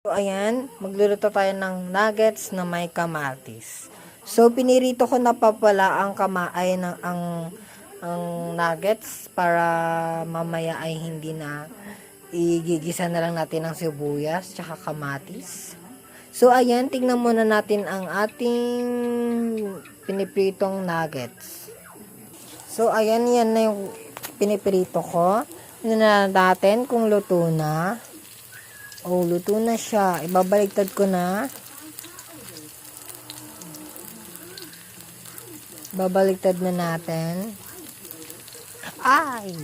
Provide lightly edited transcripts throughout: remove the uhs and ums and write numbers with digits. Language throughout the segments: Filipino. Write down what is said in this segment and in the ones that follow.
So, ayan, magluluto tayo ng nuggets na may kamatis. So, pinirito ko na pa pala ang ang nuggets para mamaya ay hindi na igigisa na lang natin ng sibuyas tsaka kamatis. So, ayan, tingnan muna natin ang ating pinipritong nuggets. So, ayan, yan na yung piniprito ko. Tingnan natin kung luto na. Oh, luto na siya. Ibabaliktad ko na. Babaliktad na natin. Ay!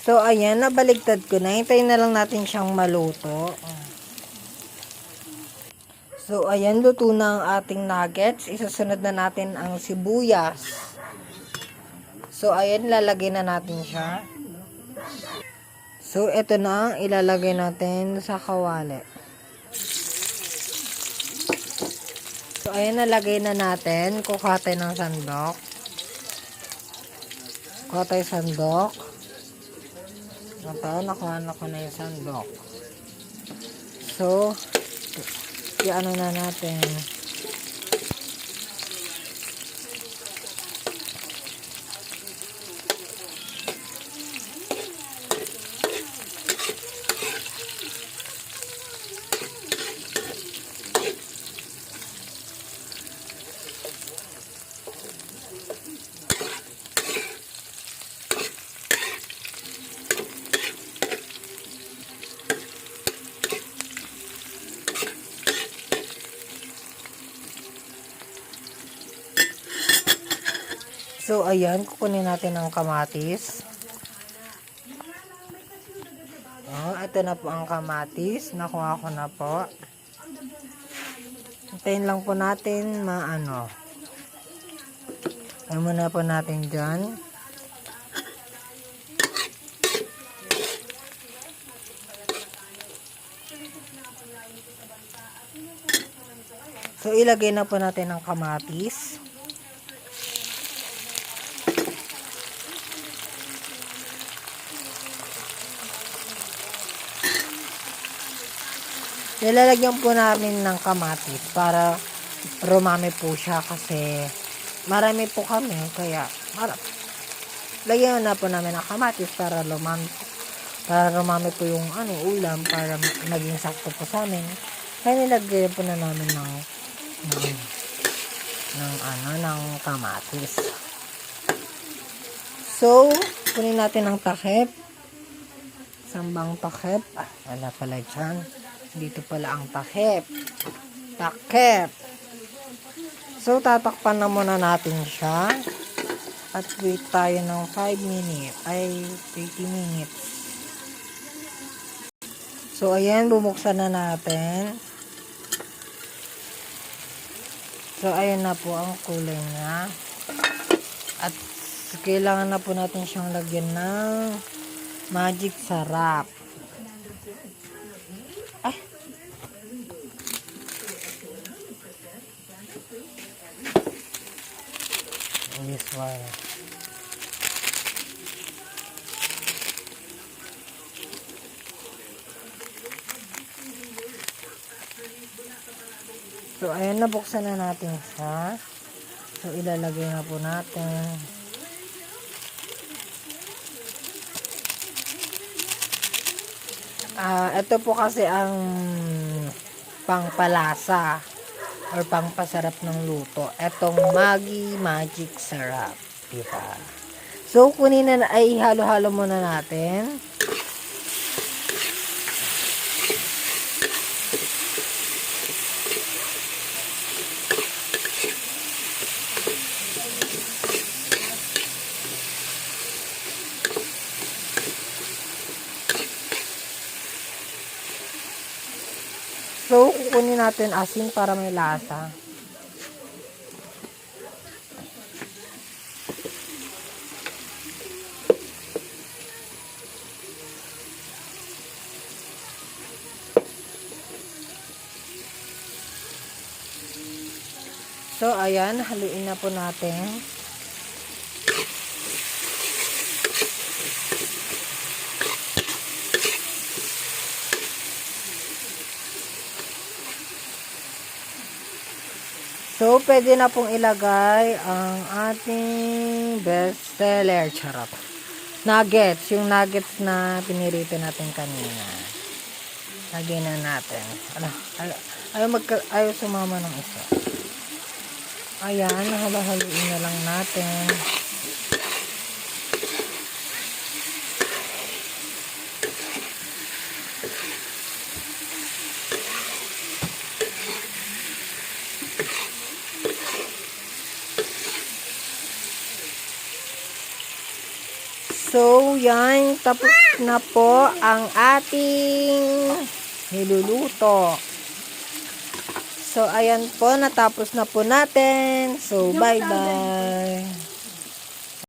So, ayan, nabaligtad ko na. Hintayin na lang natin siyang maluto. So, ayan, luto na ang ating nuggets. Isasunod na natin ang sibuyas. So, ayan, lalagay na natin siya. So, ito na ang ilalagay natin sa kawali. So, ayan, nalagay na natin. Kukuha tayo ng sandok. Kuha tayo sandok. Ito, nakuha na ko na yung sandok. So, i-ano na natin. So, ayan, kukunin natin ang kamatis. Oh, ito na po ang kamatis. Nakuha ko na po. Hintayin lang po natin maano. Ayan muna po natin dyan. So, ilagay na po natin ang kamatis. Nilalagyan po namin ng kamatis para rumami po siya kasi marami po kami kaya lagyan na po namin ng kamatis para rumami po yung ulam para maging sakto po sa amin. Kaya nilagyan po na namin ng kamatis. So, kunin natin ang takip. Sambang takip. Wala pala dyan. Dito pala ang takip. Takip. So, tatakpan na muna natin siya. At wait tayo ng 5 minutes. Ay, 30 minutes. So, ayan. Bumuksan na natin. So, ayan na po ang kulay niya. At kailangan na po natin siyang lagyan ng magic sarap. Ay. This one. So, ayan, nabuksan na natin siya. So, ilalagay na po natin. Ito po kasi ang pangpalasa or pangpasarap ng luto. Etong Maggi Magic Sarap. Diba? So, kunin na ay halo-halo muna natin. So, kukunin natin asin para may lasa. So, ayan, haluin na po natin. So, pwede na pong ilagay ang ating best seller. Charot. Nuggets. Yung nuggets na pinirito natin kanina. Lagyan na natin. Ayaw sumama ng isa. Ayan, haluin na lang natin. So, yan. Tapos na po ang ating niluluto. So, ayan po. Natapos na po natin. So, bye-bye.